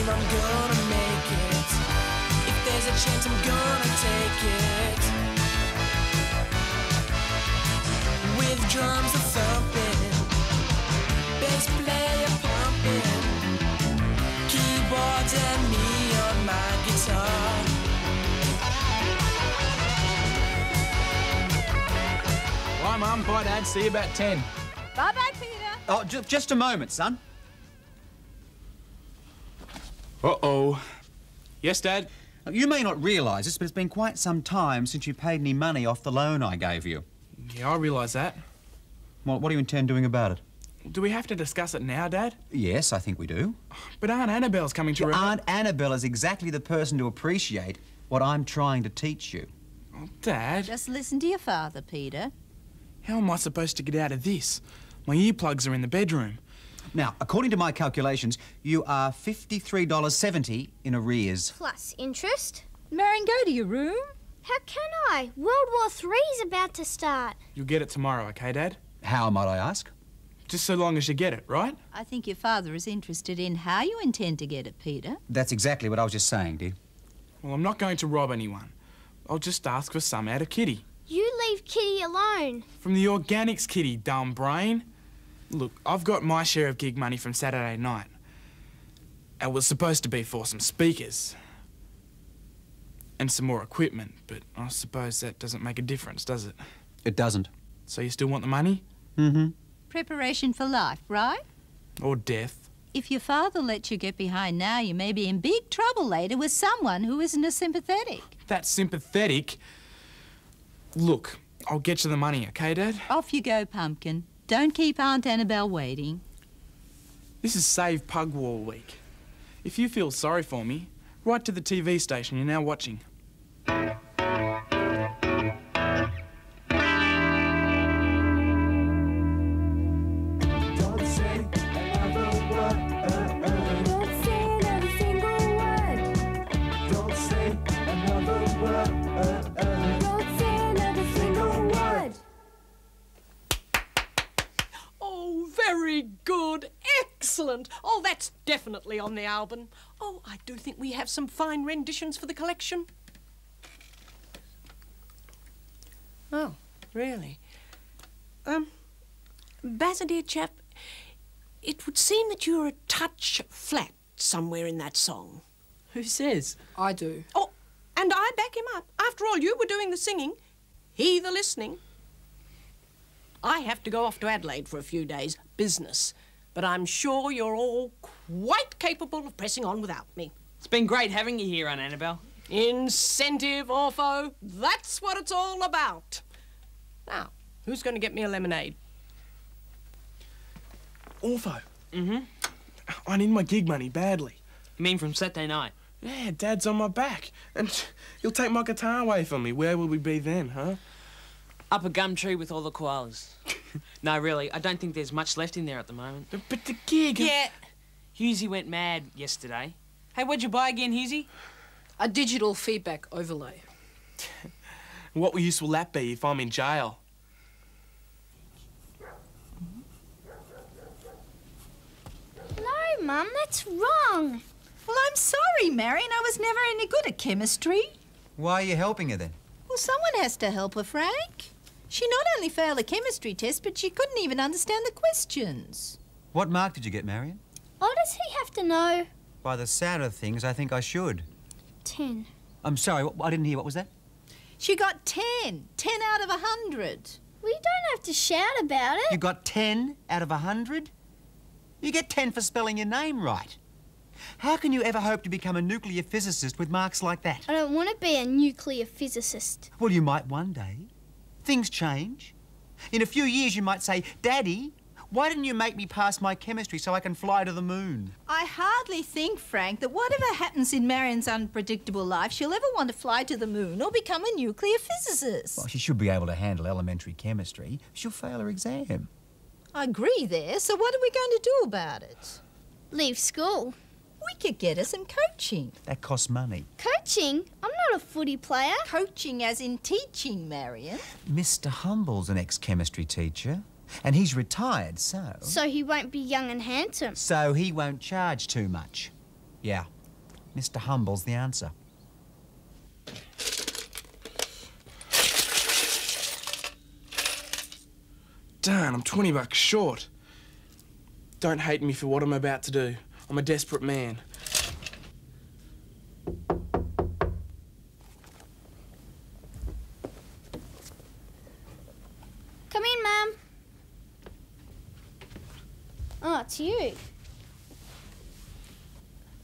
believe I'm gonna make it. If there's a chance, I'm gonna take it. With drums a thumping, bass player pumping, keyboards and me on my guitar. Bye, Mum. Bye, Dad. See you about 10. Bye-bye, Peter. Oh, just a moment, son. Uh-oh. Yes, Dad? You may not realise this, but it's been quite some time since you paid any money off the loan I gave you. Yeah, I realise that. What do you intend doing about it? Do we have to discuss it now, Dad? Yes, I think we do. But Aunt Annabelle's coming to... Aunt Annabelle is exactly the person to appreciate what I'm trying to teach you. Oh, Dad. Just listen to your father, Peter. How am I supposed to get out of this? My earplugs are in the bedroom. Now, according to my calculations, you are $53.70 in arrears. Plus interest. Marion, go to your room. How can I? World War III's about to start. You'll get it tomorrow, OK, Dad? How, might I ask? Just so long as you get it, right? I think your father is interested in how you intend to get it, Peter. That's exactly what I was just saying, dear. Well, I'm not going to rob anyone. I'll just ask for some out of Kitty. You leave Kitty alone. From the organics, Kitty, dumb brain. Look, I've got my share of gig money from Saturday night. It was supposed to be for some speakers. And some more equipment, but I suppose that doesn't make a difference, does it? It doesn't. So you still want the money? Mm-hmm. Preparation for life, right? Or death? If your father lets you get behind now, you may be in big trouble later with someone who isn't as sympathetic. That's sympathetic? Look, I'll get you the money, OK, Dad? Off you go, Pumpkin. Don't keep Aunt Annabelle waiting. This is Save Pugwall Week. If you feel sorry for me, write to the TV station you're now watching. Very good. Excellent. Oh, that's definitely on the album. Oh, I do think we have some fine renditions for the collection. Oh, really? Bazza, dear chap, it would seem that you're a touch flat somewhere in that song. Who says? I do. Oh, and I back him up. After all, you were doing the singing, he the listening. I have to go off to Adelaide for a few days, business, but I'm sure you're all quite capable of pressing on without me. It's been great having you here, Aunt Annabelle. Incentive, Orpho, that's what it's all about. Now, who's going to get me a lemonade? Orpho. Mm-hmm. I need my gig money badly. You mean from Saturday night? Yeah, Dad's on my back. And he'll take my guitar away from me. Where will we be then, huh? Up a gum tree with all the koalas. No, really, I don't think there's much left in there at the moment. But the gig... Yeah. Hughesy went mad yesterday. Hey, what'd you buy again, Hughesy? A digital feedback overlay. What use will that be if I'm in jail? No, Mum, that's wrong. Well, I'm sorry, Marion. I was never any good at chemistry. Why are you helping her then? Well, someone has to help her, Frank. She not only failed a chemistry test, but she couldn't even understand the questions. What mark did you get, Marion? Oh, does he have to know? By the sound of things, I think I should. 10. I'm sorry, I didn't hear. What was that? She got 10. 10 out of 100. We don't have to shout about it. You got 10 out of 100? You get 10 for spelling your name right. How can you ever hope to become a nuclear physicist with marks like that? I don't want to be a nuclear physicist. Well, you might one day. Things change. In a few years, you might say, Daddy, why didn't you make me pass my chemistry so I can fly to the moon? I hardly think, Frank, that whatever happens in Marion's unpredictable life, she'll ever want to fly to the moon or become a nuclear physicist. Well, she should be able to handle elementary chemistry. She'll fail her exam. I agree there, so what are we going to do about it? Leave school. We could get her some coaching. That costs money. Coaching? I'm not a footy player. Coaching as in teaching, Marion. Mr. Humble's an ex-chemistry teacher, and he's retired, so... So he won't be young and handsome. So he won't charge too much. Yeah. Mr. Humble's the answer. Darn, I'm 20 bucks short. Don't hate me for what I'm about to do. I'm a desperate man. Come in, Mum. Oh, it's you.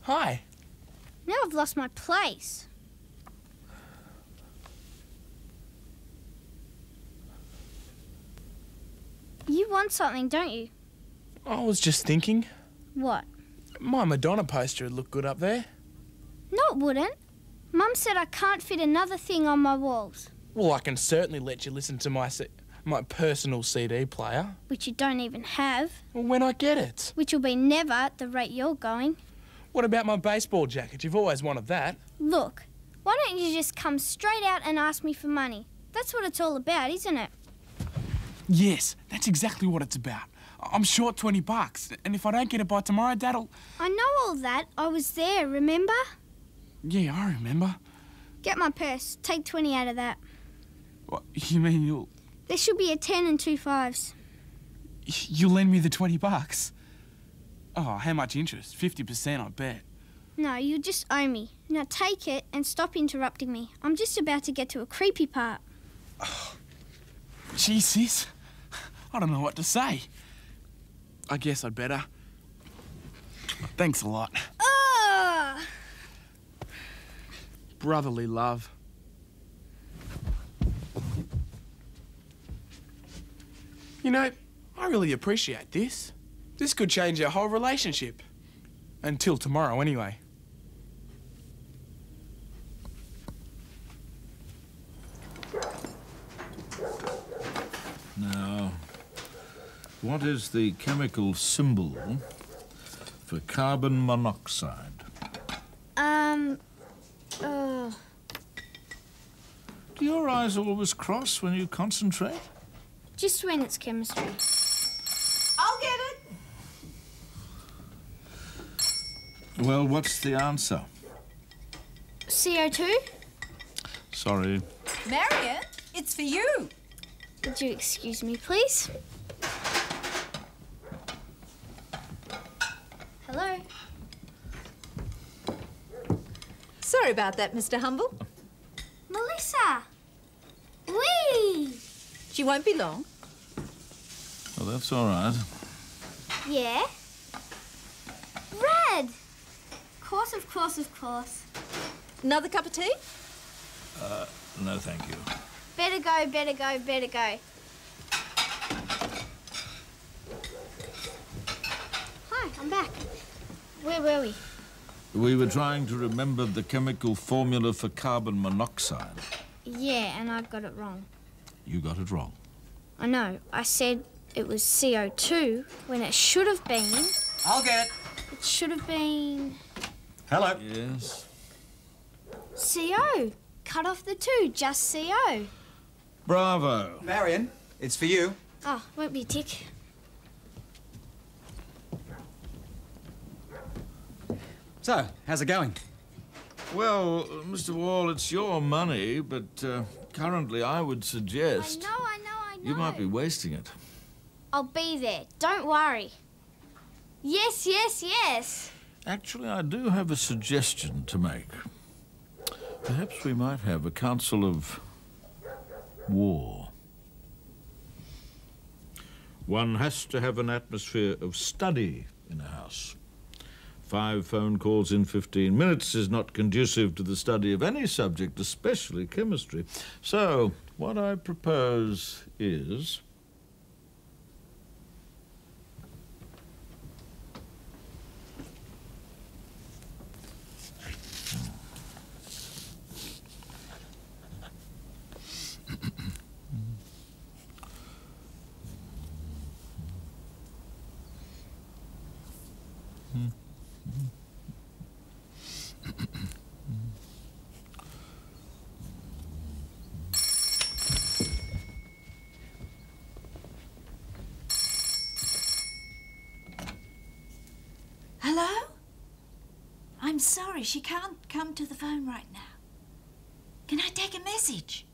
Hi. Now I've lost my place. You want something, don't you? I was just thinking, What? my Madonna poster would look good up there. No, it wouldn't. Mum said I can't fit another thing on my walls, Well, I can certainly let you listen to my personal CD player. which you don't even have, Well, when I get it. which will be never at the rate you're going. What about my baseball jacket? You've always wanted that. Look, why don't you just come straight out and ask me for money? That's what it's all about, isn't it? Yes, that's exactly what it's about. I'm short 20 bucks, and if I don't get it by tomorrow, Dad'll... I know all that. I was there, remember? Yeah, I remember. Get my purse. Take 20 out of that. What, you mean There should be a 10 and 2 5s. you'll lend me the 20 bucks? Oh, how much interest? 50%, I bet. No, you just owe me. Now take it and stop interrupting me. I'm just about to get to a creepy part. Gee, sis, I don't know what to say. I guess I'd better. Thanks a lot. Ah! Brotherly love. You know, I really appreciate this. This could change our whole relationship. Until tomorrow, anyway. Now, what is the chemical symbol for carbon monoxide? Do your eyes always cross when you concentrate? Just when it's chemistry. I'll get it. Well, what's the answer? CO2? Sorry. Marion, it's for you. Would you excuse me, please? Hello? Sorry about that, Mr. Humble. Melissa! Whee! She won't be long. Well, that's all right. Yeah? Red! Of course, of course, of course. Another cup of tea? No, thank you. Better go, better go, better go. Hi, I'm back. Where were we? We were trying to remember the chemical formula for carbon monoxide. Yeah, and I got it wrong. You got it wrong. I know. I said it was CO2 when it should have been... I'll get it. It should have been... Hello. Yes. CO. Cut off the 2, just CO. Bravo. Marion, it's for you. Oh, won't be a tick. So, how's it going? Well, Mr. Wall, it's your money, but currently I would suggest I know. you might be wasting it. I'll be there. Don't worry. Yes, yes, yes. Actually, I do have a suggestion to make. Perhaps we might have a council of war. One has to have an atmosphere of study in a house. 5 phone calls in 15 minutes is not conducive to the study of any subject, especially chemistry. So, what I propose is... Hello? I'm I'm sorry, she can't come to the phone right now. Can I take a message?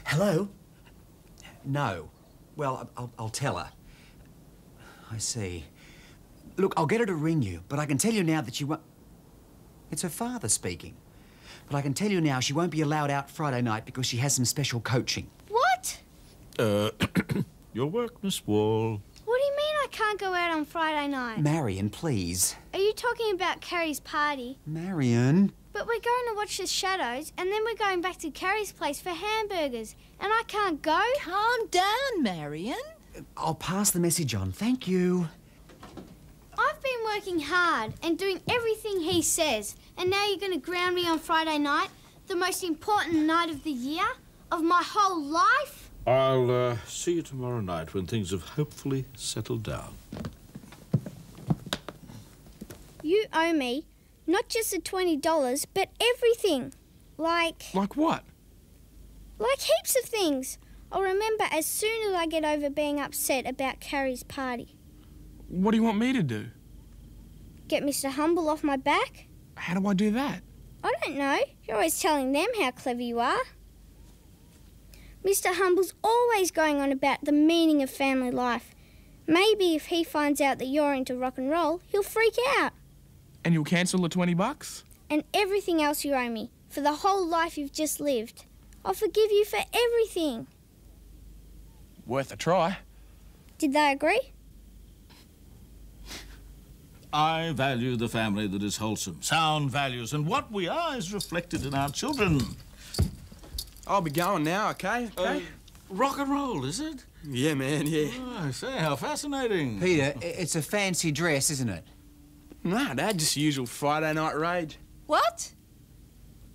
Hello? No. Well, I'll tell her. I see. Look, I'll get her to ring you, but I can tell you now that she won't... It's her father speaking. But I can tell you now she won't be allowed out Friday night because she has some special coaching. What? Your work, Miss Wall. What do you mean I can't go out on Friday night? Marion, please. Are you talking about Carrie's party? Marion. But we're going to watch The Shadows, and then we're going back to Carrie's place for hamburgers, and I can't go. Calm down, Marion. I'll pass the message on. Thank you. I've been working hard and doing everything he says, and now you're going to ground me on Friday night, the most important night of the year, of my whole life? I'll see you tomorrow night when things have hopefully settled down. You owe me not just the $20, but everything. Like what? Like heaps of things. I'll remember as soon as I get over being upset about Carrie's party. What do you want me to do? Get Mr. Humble off my back? How do I do that? I don't know. You're always telling them how clever you are. Mr. Humble's always going on about the meaning of family life. Maybe if he finds out that you're into rock and roll, he'll freak out. And you'll cancel the $20? And everything else you owe me, for the whole life you've just lived. I'll forgive you for everything. Worth a try. Did they agree? I value the family that is wholesome, sound values, and what we are is reflected in our children. I'll be going now, okay? Rock and roll, is it? Yeah, man, yeah. Oh, I say, how fascinating. Peter, it's a fancy dress, isn't it? Nah, Dad, just usual Friday night rage. What?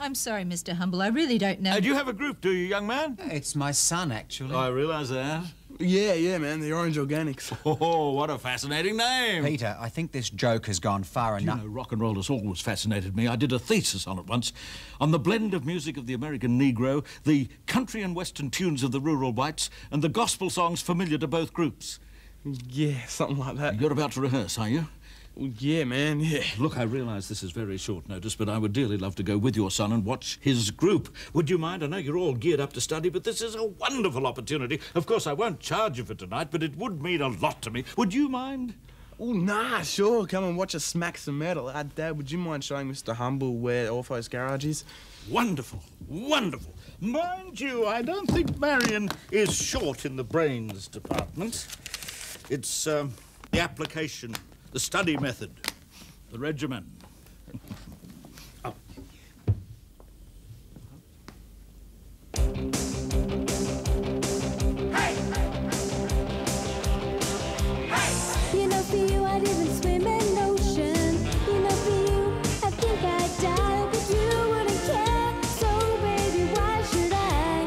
I'm sorry, Mr. Humble. I really don't know. Do you have a group, do you, young man? It's my son, actually. I realise that. Yeah, man, the Orange Organics. Oh, what a fascinating name. Peter, I think this joke has gone far You enough. know, rock and roll has always fascinated me. I did a thesis on it once, on the blend of music of the American Negro, the country and western tunes of the rural whites, and the gospel songs familiar to both groups. Yeah, something like that. You're about to rehearse, are you? Well, yeah, man, yeah. Look, I realise this is very short notice, but I would dearly love to go with your son and watch his group. Would you mind? I know you're all geared up to study, but this is a wonderful opportunity. Of course, I won't charge you for tonight, but it would mean a lot to me. Would you mind? Oh, nah, sure. Come and watch us smack some metal. Dad, would you mind showing Mr. Humble where Orpho's garage is? Wonderful, wonderful. Mind you, I don't think Marion is short in the brains department. It's the application, the study method, the regimen. Oh. You know, for you, I'd even swim in ocean. You know, for you, I think I'd die, but you wouldn't care. So, baby, why should I?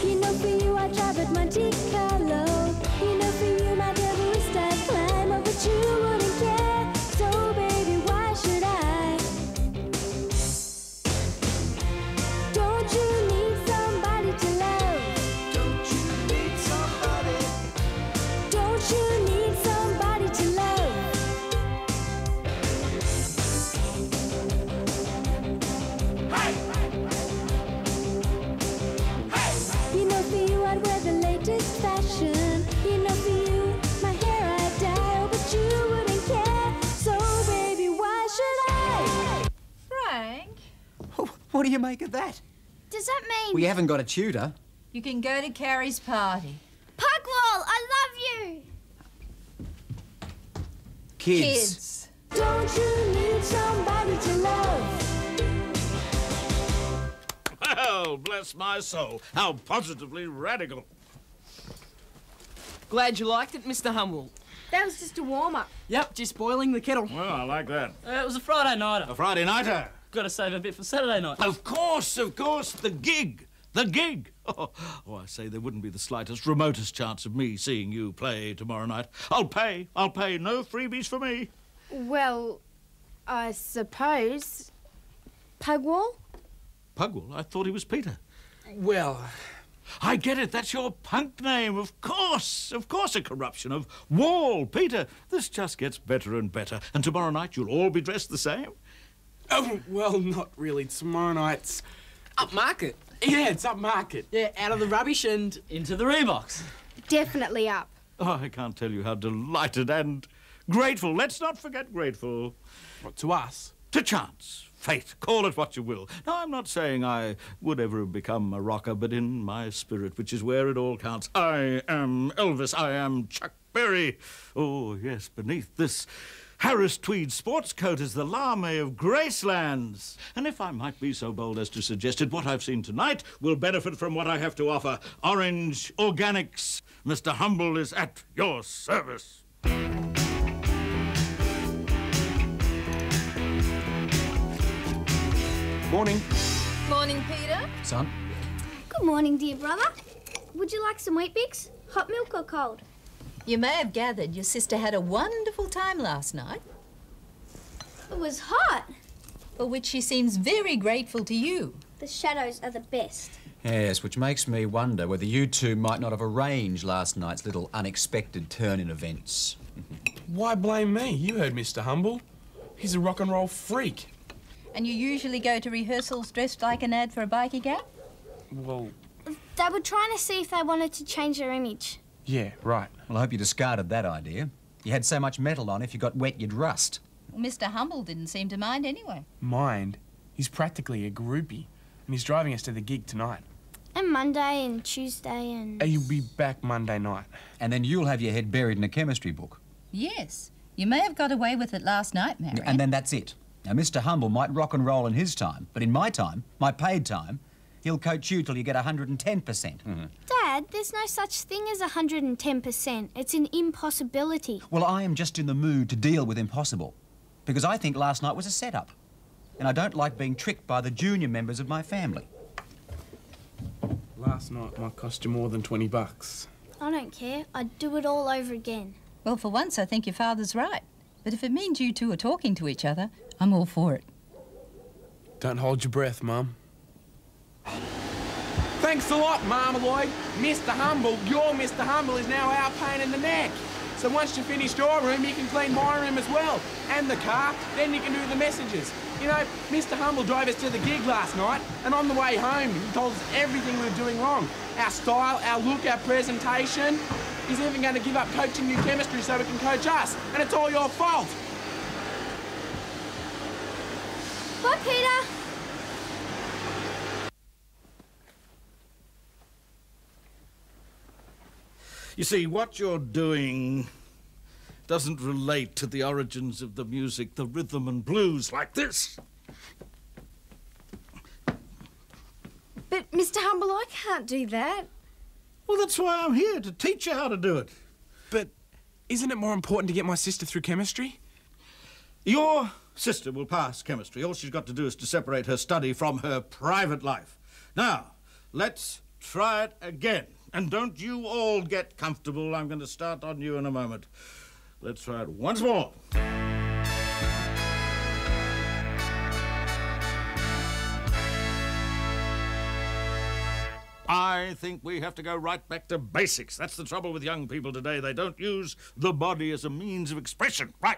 You know, for you, I'd drive at Monte Carlo. You know, for you, my Everest I'd climb up, but you wouldn't care. So, baby, why should I? Don't you need somebody to love? Don't you need somebody? Don't you need somebody to love? You know, for you, I'd wear the latest fashion. You know, for you, my hair I'd dye, oh, but you wouldn't care. So, baby, why should I? Frank, What do you make of that? Does that mean... We haven't got a tutor. you can go to Carrie's party. Pugwall, I love you! Kids. Don't you need somebody to love? Well, bless my soul. How positively radical. Glad you liked it, Mr. Humble. That was just a warm-up. Yep, just boiling the kettle. Well, I like that. It was a Friday nighter. A Friday nighter. Got to save a bit for Saturday night. Of course, the gig. The gig! Oh, I say there wouldn't be the slightest, remotest chance of me seeing you play tomorrow night. I'll pay. No freebies for me. Well, I suppose... Pugwall? Pugwall? I thought he was Peter. Well, I get it. That's your punk name. Of course a corruption of Wall. Peter, this just gets better and better. And tomorrow night you'll all be dressed the same? oh, well, not really. Tomorrow night's... Upmarket. Yeah, it's upmarket. Yeah, out of the rubbish and into the Reeboks. Definitely up. Oh, I can't tell you how delighted and grateful. Let's not forget grateful. What, to us? To chance, fate, call it what you will. Now, I'm not saying I would ever have become a rocker, but in my spirit, which is where it all counts, I am Elvis, I am Chuck Berry. Oh, yes, beneath this Harris tweed sports coat is the lame of Gracelands. And if I might be so bold as to suggest it, what I've seen tonight will benefit from what I have to offer. Orange Organics. Mr. Humble is at your service. Morning. Morning, Peter. Son? Good morning, dear brother. Would you like some Weet-Bix? Hot milk or cold? You may have gathered your sister had a wonderful time last night, It was hot. for which she seems very grateful to you. The shadows are the best. Yes, which makes me wonder whether you two might not have arranged last night's little unexpected turn in events. Why blame me? You heard Mr. Humble. He's a rock and roll freak. And you usually go to rehearsals dressed like an ad for a bikie gap? Well, They were trying to see if they wanted to change their image. yeah, right. Well, I hope you discarded that idea. You had so much metal on, if you got wet, you'd rust. Well, Mr. Humble didn't seem to mind anyway. Mind? He's practically a groupie, and he's driving us to the gig tonight. And Monday and Tuesday and... He'll be back Monday night. And then you'll have your head buried in a chemistry book. Yes. You may have got away with it last night, Marion. And then that's it. Now, Mr. Humble might rock and roll in his time, but in my time, my paid time, he'll coach you till you get 110%. Dad, there's no such thing as 110%. It's an impossibility. Well, I am just in the mood to deal with impossible, because I think last night was a setup, and I don't like being tricked by the junior members of my family. Last night might cost you more than $20. I don't care. I'd do it all over again. Well, for once, I think your father's right. But if it means you two are talking to each other, I'm all for it. Don't hold your breath, Mum. Thanks a lot, Marmalade. Mr. Humble, your Mr. Humble is now our pain in the neck. So once you finished your room, you can clean my room as well. And the car, then you can do the messages. You know, Mr. Humble drove us to the gig last night, and on the way home, he told us everything we were doing wrong. Our style, our look, our presentation. He's even going to give up coaching you chemistry so he can coach us. And it's all your fault. Bye, Peter. You see, what you're doing doesn't relate to the origins of the music, the rhythm and blues like this. But, Mr. Humble, I can't do that. Well, that's why I'm here, to teach you how to do it. But isn't it more important to get my sister through chemistry? Your sister will pass chemistry. All she's got to do is to separate her study from her private life. Now, let's try it again. And don't you all get comfortable. I'm going to start on you in a moment. Let's try it once more. I think we have to go right back to basics. That's the trouble with young people today. They don't use the body as a means of expression. Right.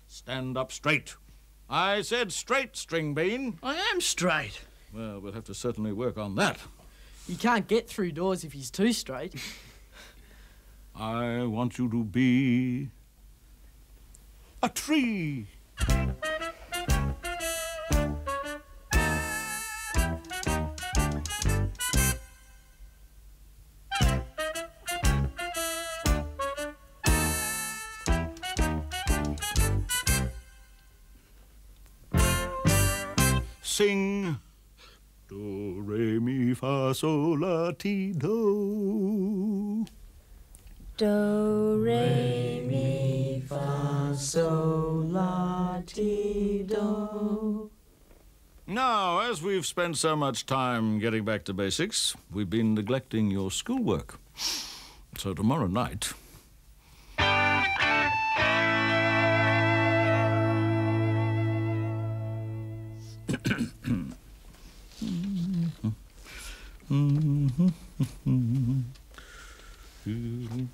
Stand up straight. I said straight, String Bean. I am straight. Well, we'll have to certainly work on that. You can't get through doors if he's too straight. I want you to be a tree. Sing. Do, re, mi, fa, sol, la, ti, do. Do, re, mi, fa, sol, la, ti, do. Now, as we've spent so much time getting back to basics, we've been neglecting your schoolwork. So tomorrow night...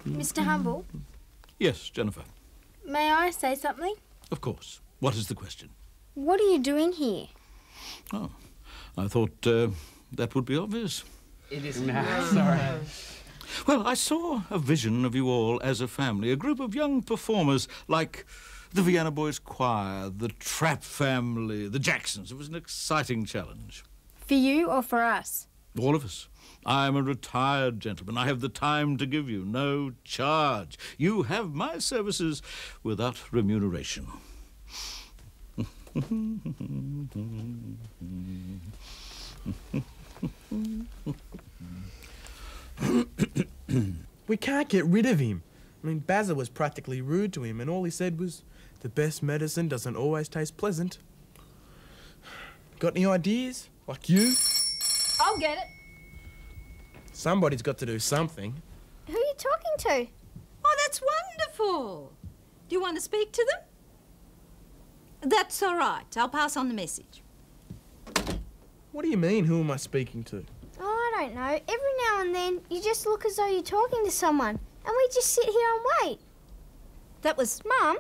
Mr. Humble, Yes, Jennifer. may I say something? Of course. What is the question? What are you doing here? Oh, I thought that would be obvious. It is now. Sorry. Well, I saw a vision of you all as a family, a group of young performers like the Vienna Boys Choir, the Trapp Family, the Jacksons. It was an exciting challenge. For you or for us? All of us. I'm a retired gentleman. I have the time to give you, no charge. You have my services without remuneration. We can't get rid of him. I mean, Bazza was practically rude to him, and all he said was, the best medicine doesn't always taste pleasant. Got any ideas? Like you? I'll get it. Somebody's got to do something. Who are you talking to? Oh, that's wonderful. Do you want to speak to them? That's all right. I'll pass on the message. What do you mean, who am I speaking to? Oh, I don't know. Every now and then, you just look as though you're talking to someone, and we just sit here and wait. That was... Mum,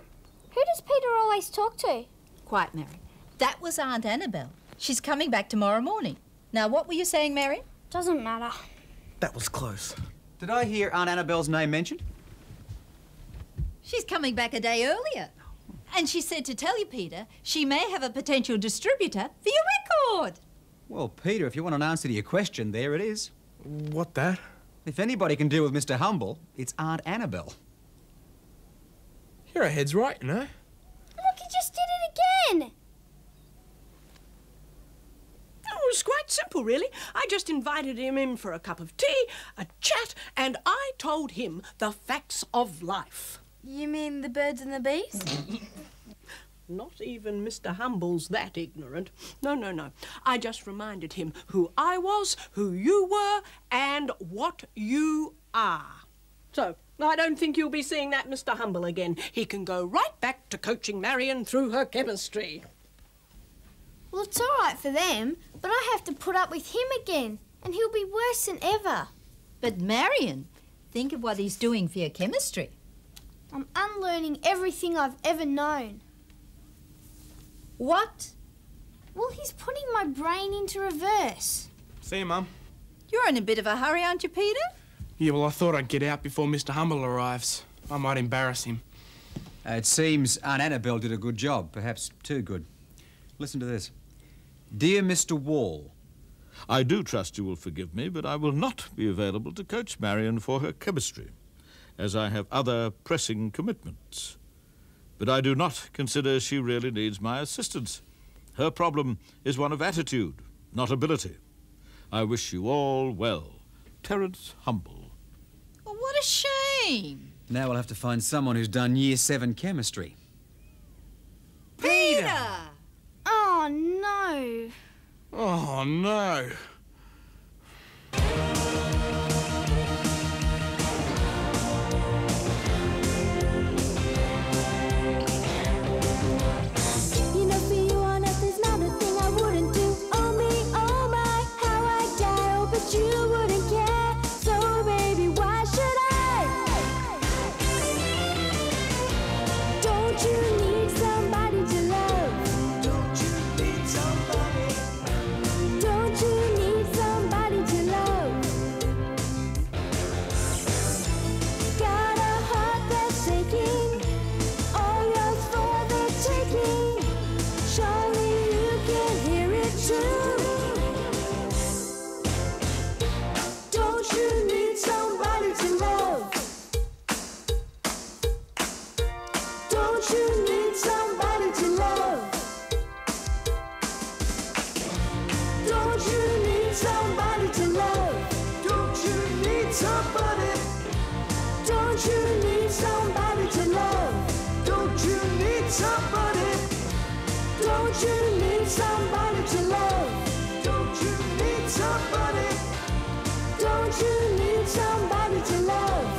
who does Peter always talk to? Quiet, Mary. That was Aunt Annabelle. She's coming back tomorrow morning. Now, what were you saying, Mary? Doesn't matter. That was close. Did I hear Aunt Annabelle's name mentioned? She's coming back a day earlier. And she said to tell you, Peter, she may have a potential distributor for your record. Well, Peter, if you want an answer to your question, there it is. What that? If anybody can deal with Mr. Humble, it's Aunt Annabelle. Your head's right, you know. Look, he just did it again. Oh, it was quite simple, really. I just invited him in for a cup of tea, a chat, and I told him the facts of life. You mean the birds and the bees? Not even Mr. Humble's that ignorant. No, no, no. I just reminded him who I was, who you were, and what you are. So, I don't think you'll be seeing that Mr. Humble again. He can go right back to coaching Marion through her chemistry. Well, it's all right for them, but I have to put up with him again, and he'll be worse than ever. But Marion, think of what he's doing for your chemistry. I'm unlearning everything I've ever known. What? Well, he's putting my brain into reverse. See you, Mum. You're in a bit of a hurry, aren't you, Peter? Yeah, well, I thought I'd get out before Mr. Humble arrives. I might embarrass him. It seems Aunt Annabelle did a good job, perhaps too good. Listen to this. Dear Mr. Wall, I do trust you will forgive me, but I will not be available to coach Marion for her chemistry, as I have other pressing commitments. But I do not consider she really needs my assistance. Her problem is one of attitude, not ability. I wish you all well. Terence Humble. Well, what a shame. now we'll have to find someone who's done Year 7 chemistry. Peter! Oh, no. Oh, no. You know, for you on earth, there's not a thing I wouldn't do. Oh me, oh my, how I die. Oh, but you wouldn't care. So, baby, why should I? Don't you need somebody to love? Don't you need somebody? Don't you need somebody to love? Got a heart that's aching, all yours for the taking. Surely you can hear it too. Don't you need somebody to love? Don't you need somebody to love? Don't you need somebody to love? Don't you need somebody? Don't you need somebody to love? Don't you need somebody? Don't you need somebody to love? somebody. Don't you need somebody to love?